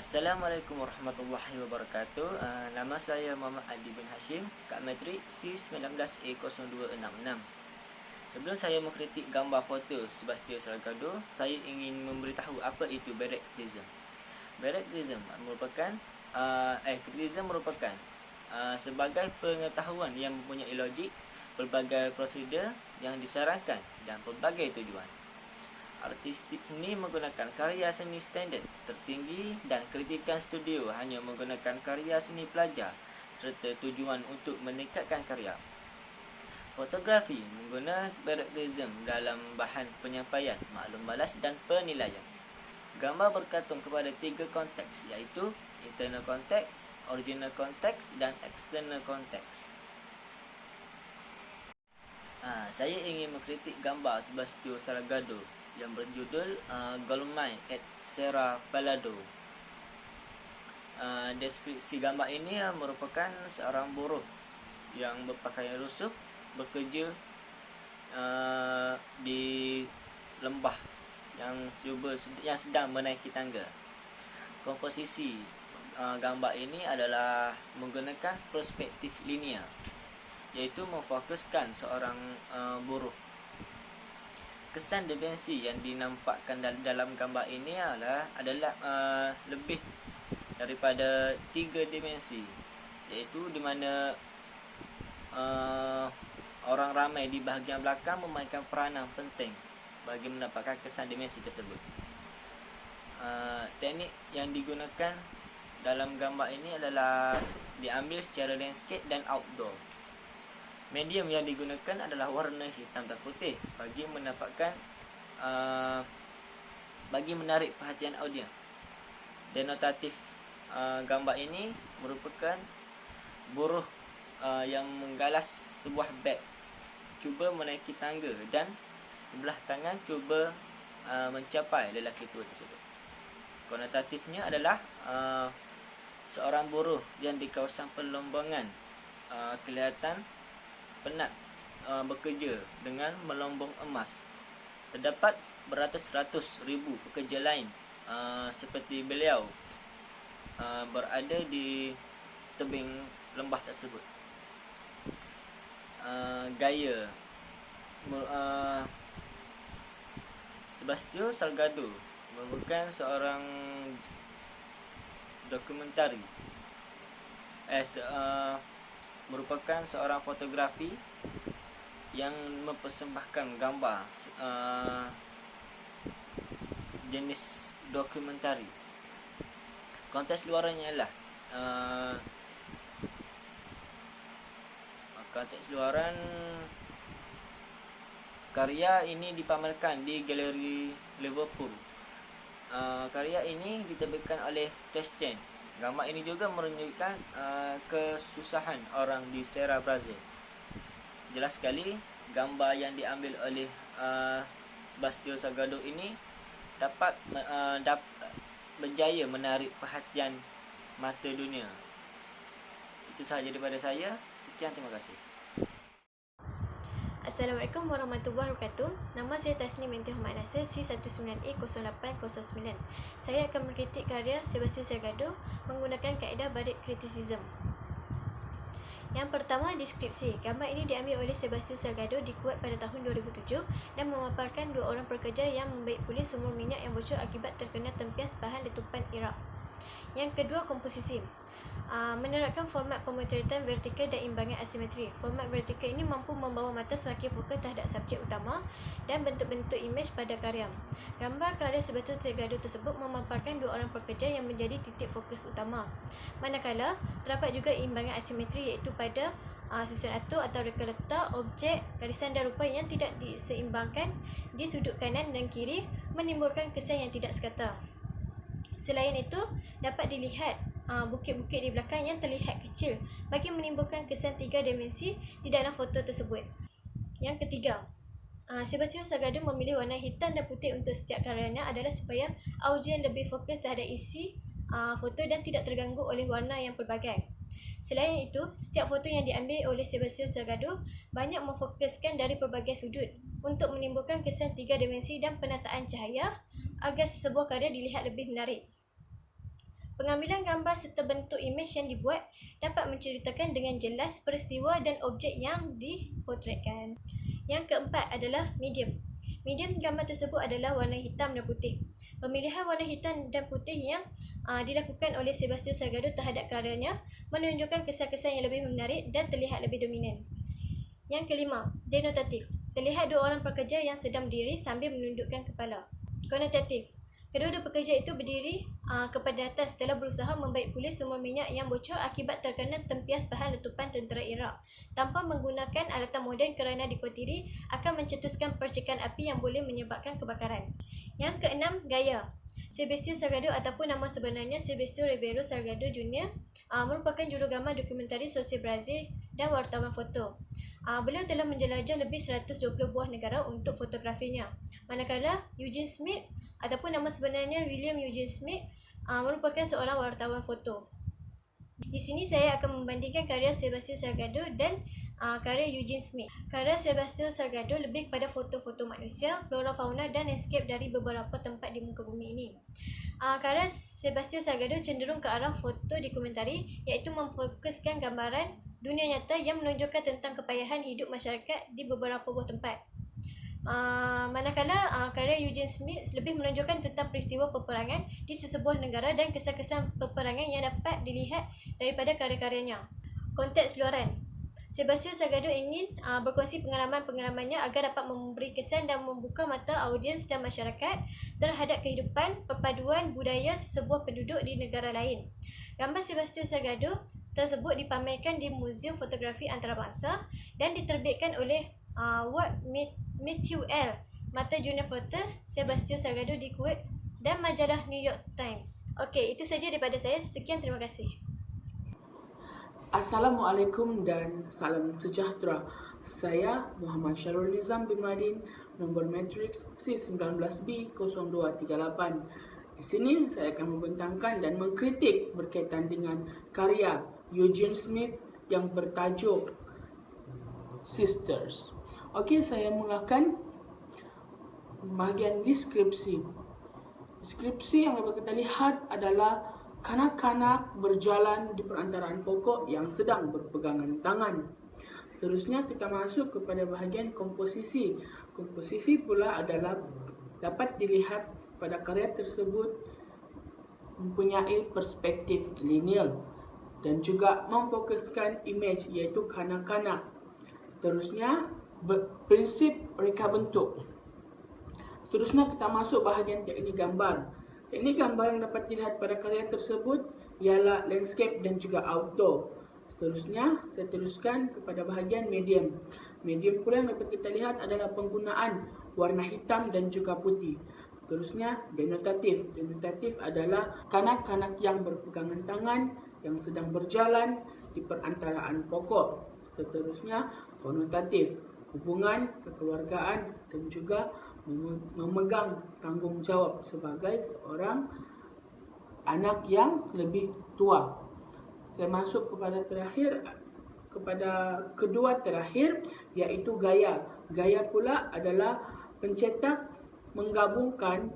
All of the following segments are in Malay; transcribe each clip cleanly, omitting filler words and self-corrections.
Assalamualaikum warahmatullahi wabarakatuh. Nama saya Muhammad Adi bin Hashim, Kak Matrik C19A0266. Sebelum saya mengkritik gambar foto Sebastian Salgado, saya ingin memberitahu apa itu Barrettism. Barrettism merupakan kritisisme merupakan sebagai pengetahuan yang mempunyai logik, pelbagai prosedur yang disarankan dan pelbagai tujuan. Artistik seni menggunakan karya seni standard tertinggi dan kritikan studio hanya menggunakan karya seni pelajar serta tujuan untuk meningkatkan karya. Fotografi menggunakan barrettism dalam bahan penyampaian, maklum balas dan penilaian. Gambar bergantung kepada 3 konteks iaitu internal konteks, original konteks dan external konteks. Saya ingin mengkritik gambar Sebastian Salgado yang berjudul Goldmine at Serra Pelado. Deskripsi gambar ini merupakan seorang buruh yang berpakaian lusuh bekerja di lembah yang sedang menaiki tangga. Komposisi gambar ini adalah menggunakan perspektif linear, iaitu memfokuskan seorang buruh. Kesan dimensi yang dinampakkan dalam gambar ini adalah lebih daripada 3 dimensi, iaitu di mana orang ramai di bahagian belakang memainkan peranan penting bagi mendapatkan kesan dimensi tersebut. Teknik yang digunakan dalam gambar ini adalah diambil secara landscape dan outdoor. Medium yang digunakan adalah warna hitam dan putih bagi menarik perhatian audiens. Denotatif gambar ini merupakan buruh yang menggalas sebuah beg, cuba menaiki tangga dan sebelah tangan cuba mencapai lelaki tua tersebut. Konotatifnya adalah seorang buruh yang di kawasan perlombongan kelihatan penat bekerja dengan melombong emas. Terdapat beratus-ratus ribu pekerja lain seperti beliau berada di tebing lembah tersebut. Gaya Sebastian Salgado merupakan seorang dokumentari merupakan seorang fotografi yang mempersembahkan gambar jenis dokumentari. Konteks luarannya ialah konteks luaran karya ini dipamerkan di Galeri Liverpool. Karya ini diterbitkan oleh Taschen. Gambar ini juga menunjukkan kesusahan orang di Serra, Brazil. Jelas sekali gambar yang diambil oleh Sebastian Salgado ini dapat berjaya menarik perhatian mata dunia. Itu sahaja daripada saya. Sekian, terima kasih. Assalamualaikum warahmatullahi wabarakatuh. Nama saya Tasni binti Ahmad Nasir, C19A0809. Saya akan mengkritik karya Sebastian Salgado menggunakan kaedah Barrettism. Yang pertama, deskripsi. Gambar ini diambil oleh Sebastian Salgado di Kuwait pada tahun 2007 dan memaparkan 2 orang pekerja yang membaik pulih sumur minyak yang bocor akibat terkena tempias bahan letupan Iraq. Yang kedua, komposisi. Menerapkan format pemotretan vertikal dan imbangan asimetri. Format vertikal ini mampu membawa mata semakin fokus terhadap subjek utama dan bentuk-bentuk imej pada karya. Gambar karya Sebastian Salgado tersebut memaparkan 2 orang pekerja yang menjadi titik fokus utama. Manakala terdapat juga imbangan asimetri, iaitu pada susun atur atau reka letak objek, garisan dan rupa yang tidak diseimbangkan di sudut kanan dan kiri menimbulkan kesan yang tidak sekata. Selain itu, dapat dilihat bukit-bukit di belakang yang terlihat kecil bagi menimbulkan kesan 3 dimensi di dalam foto tersebut. Yang ketiga, Sebastian Salgado memilih warna hitam dan putih untuk setiap karyanya adalah supaya audiens lebih fokus terhadap isi foto dan tidak terganggu oleh warna yang pelbagai. Selain itu, setiap foto yang diambil oleh Sebastian Salgado banyak memfokuskan dari pelbagai sudut untuk menimbulkan kesan 3 dimensi dan penataan cahaya agar sebuah karya dilihat lebih menarik. Pengambilan gambar serta bentuk imej yang dibuat dapat menceritakan dengan jelas peristiwa dan objek yang dipotretkan. Yang keempat adalah medium. Medium gambar tersebut adalah warna hitam dan putih. Pemilihan warna hitam dan putih yang dilakukan oleh Sebastian Salgado terhadap karyanya menunjukkan kesan-kesan yang lebih menarik dan terlihat lebih dominan. Yang kelima, denotatif. Terlihat dua orang pekerja yang sedang berdiri sambil menundukkan kepala. Konotatif. Kedua-dua pekerja itu berdiri kepada atas setelah berusaha membaik pulih sumber minyak yang bocor akibat terkena tempias bahan letupan tentera Iraq tanpa menggunakan alatan moden kerana dikhawatiri akan mencetuskan percikan api yang boleh menyebabkan kebakaran. Yang keenam, gaya. Sebastian Salgado ataupun nama sebenarnya Sebastião Ribeiro Salgado Jr. Merupakan jurugambar dokumentaris sosial Brazil dan wartawan foto. Beliau telah menjelajah lebih 120 buah negara untuk fotografinya. Manakala Eugene Smith ataupun nama sebenarnya William Eugene Smith merupakan seorang wartawan foto. Di sini saya akan membandingkan karya Sebastian Salgado dan karya Eugene Smith. Karya Sebastian Salgado lebih kepada foto-foto manusia, flora fauna dan landscape dari beberapa tempat di muka bumi ini. Karya Sebastian Salgado cenderung ke arah foto dokumentari, iaitu memfokuskan gambaran dunia nyata yang menunjukkan tentang kepayahan hidup masyarakat di beberapa buah tempat. Manakala karya Eugene Smith lebih menunjukkan tentang peristiwa peperangan di sesebuah negara dan kesan-kesan peperangan yang dapat dilihat daripada karya-karyanya. Konteks luaran. Sebastian Salgado ingin berkongsi pengalaman-pengalamannya agar dapat memberi kesan dan membuka mata audiens dan masyarakat terhadap kehidupan perpaduan budaya sesebuah penduduk di negara lain. Gambar Sebastian Salgado tersebut dipamerkan di Muzium Fotografi Antarabangsa dan diterbitkan oleh Ward Matthew L. Mata Junior Foto Sebastian Salgado di Kuwait dan majalah New York Times. Okey, itu saja daripada saya. Sekian, terima kasih. Assalamualaikum dan salam sejahtera. Saya Muhammad Syarul Nizam bin Madin, nombor matriks C19B0238. Di sini saya akan membentangkan dan mengkritik berkaitan dengan karya Eugene Smith yang bertajuk Sisters. Okey, saya mulakan bahagian deskripsi. Deskripsi yang dapat kita lihat adalah kanak-kanak berjalan di perantaraan pokok yang sedang berpegangan tangan. Seterusnya kita masuk kepada bahagian komposisi. Komposisi pula adalah dapat dilihat pada karya tersebut mempunyai perspektif linear dan juga memfokuskan imej iaitu kanak-kanak. Seterusnya prinsip reka bentuk. Seterusnya kita masuk bahagian teknik gambar. Teknik gambar yang dapat dilihat pada karya tersebut ialah landscape dan juga auto. Seterusnya, saya teruskan kepada bahagian medium. Medium pula yang dapat kita lihat adalah penggunaan warna hitam dan juga putih. Seterusnya, denotatif. Denotatif adalah kanak-kanak yang berpegangan tangan yang sedang berjalan di perantaraan pokok. Seterusnya, konotatif. Hubungan, kekeluargaan dan juga memegang tanggungjawab sebagai seorang anak yang lebih tua. Saya masuk kepada kedua terakhir iaitu gaya. Gaya pula adalah pencetak menggabungkan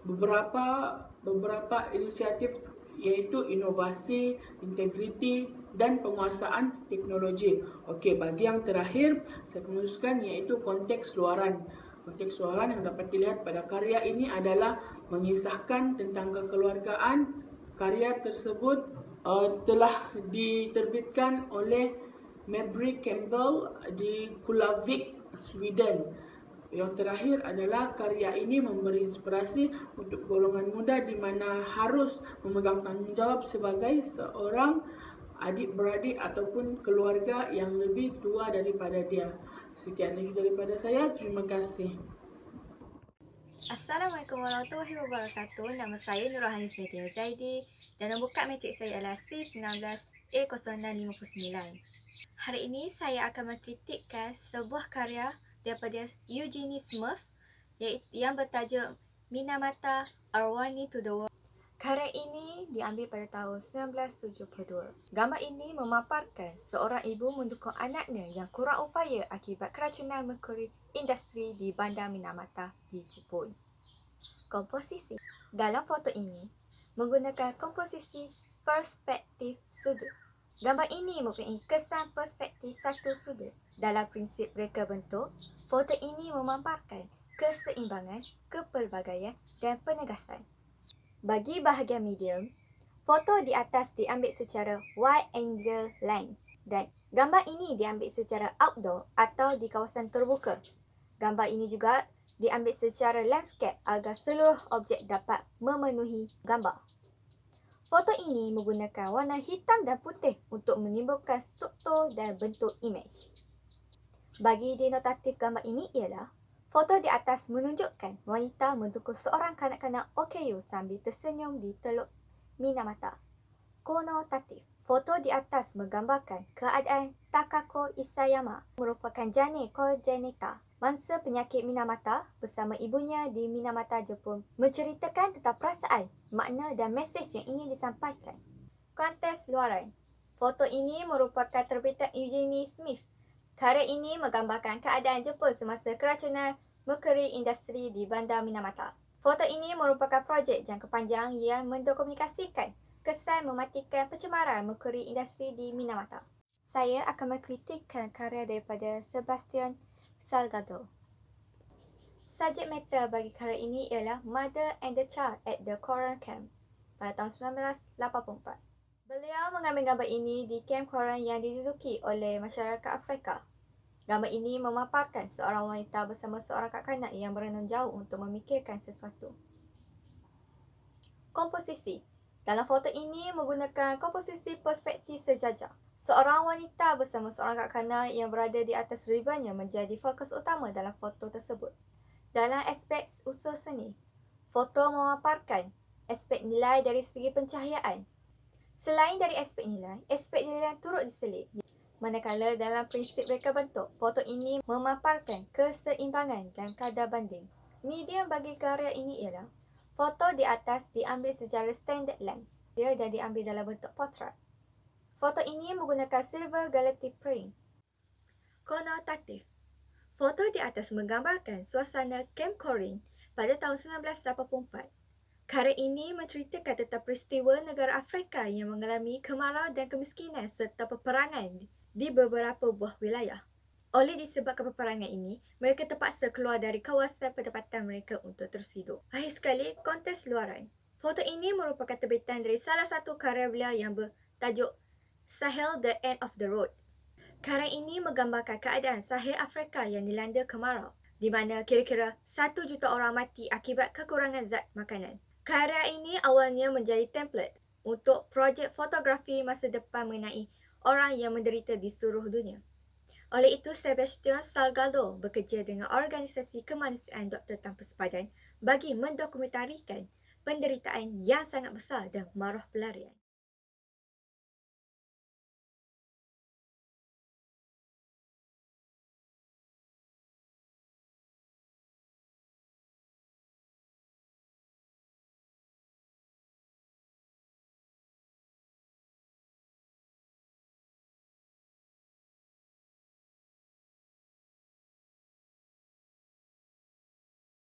beberapa inisiatif iaitu inovasi, integriti dan penguasaan teknologi. Okey, bagi yang terakhir saya menuliskan iaitu konteks luaran. Konteks luaran yang dapat dilihat pada karya ini adalah mengisahkan tentang kekeluargaan. Karya tersebut telah diterbitkan oleh Mabry Campbell di Kullavik, Sweden. Yang terakhir adalah karya ini memberi inspirasi untuk golongan muda di mana harus memegang tanggungjawab sebagai seorang adik-beradik ataupun keluarga yang lebih tua daripada dia. Sekian lagi daripada saya. Terima kasih. Assalamualaikum warahmatullahi wabarakatuh. Nama saya Nurul Hanis Binti Zaidi dan nombor kad matrik saya adalah C19A0659. Hari ini saya akan mengkritikkan sebuah karya daripada Eugene Smith yang bertajuk Minamata Arwani to the World. Karya ini diambil pada tahun 1972. Gambar ini memaparkan seorang ibu mendukung anaknya yang kurang upaya akibat keracunan merkuri industri di bandar Minamata di Jepun. Komposisi. Dalam foto ini, menggunakan komposisi perspektif sudut. Gambar ini mempunyai kesan perspektif satu sudut. Dalam prinsip reka bentuk, foto ini memaparkan keseimbangan, kepelbagaian dan penegasan. Bagi bahagian medium, foto di atas diambil secara wide angle lens dan gambar ini diambil secara outdoor atau di kawasan terbuka. Gambar ini juga diambil secara landscape agar seluruh objek dapat memenuhi gambar. Foto ini menggunakan warna hitam dan putih untuk menimbulkan struktur dan bentuk imej. Bagi denotatif gambar ini ialah foto di atas menunjukkan wanita mendukung seorang kanak-kanak OKU sambil tersenyum di Teluk Minamata. Konotatif. Foto di atas menggambarkan keadaan Takako Isayama merupakan jane kongenita mangsa penyakit Minamata bersama ibunya di Minamata, Jepun, menceritakan tentang perasaan, makna dan mesej yang ingin disampaikan. Konteks luaran. Foto ini merupakan terbitan Eugenie Smith. Karya ini menggambarkan keadaan Jepun semasa keracunan Mercury Industry di Bandar Minamata. Foto ini merupakan projek jangka panjang yang mendokumentasikan kesan mematikan pencemaran Mercury Industry di Minamata. Saya akan mengkritikkan karya daripada Sebastian Salgado. Subjek matter bagi karya ini ialah Mother and the Child at the Koran Camp pada tahun 1984. Beliau mengambil gambar ini di kamp Koran yang diduduki oleh masyarakat Afrika. Gambar ini memaparkan seorang wanita bersama seorang kanak-kanak yang berenang jauh untuk memikirkan sesuatu. Komposisi. Dalam foto ini menggunakan komposisi perspektif sejajar. Seorang wanita bersama seorang kanak-kanak yang berada di atas rivernya menjadi fokus utama dalam foto tersebut. Dalam aspek unsur seni, foto memaparkan aspek nilai dari segi pencahayaan. Selain dari aspek nilai, aspek jadian turut diselit. Manakala dalam prinsip reka bentuk, foto ini memaparkan keseimbangan dan kadar banding. Medium bagi karya ini ialah foto di atas diambil secara standard lens dan diambil dalam bentuk potret. Foto ini menggunakan silver galactic print. Konotatif. Foto di atas menggambarkan suasana Camp Korin pada tahun 1984. Karya ini menceritakan tentang peristiwa negara Afrika yang mengalami kemarau dan kemiskinan serta peperangan di beberapa buah wilayah. Oleh disebabkan peperangan ini, mereka terpaksa keluar dari kawasan penempatan mereka untuk terus hidup. Akhir sekali, konteks luaran. Foto ini merupakan terbitan dari salah satu karya beliau yang bertajuk Sahel The End of the Road. Karya ini menggambarkan keadaan Sahel Afrika yang dilanda kemarau, di mana kira-kira 1 juta orang mati akibat kekurangan zat makanan. Karya ini awalnya menjadi template untuk projek fotografi masa depan mengenai orang yang menderita di seluruh dunia. Oleh itu, Sebastian Salgado bekerja dengan organisasi kemanusiaan Doktor Tanpa Sepadan bagi mendokumentarikan penderitaan yang sangat besar dan maruh pelarian.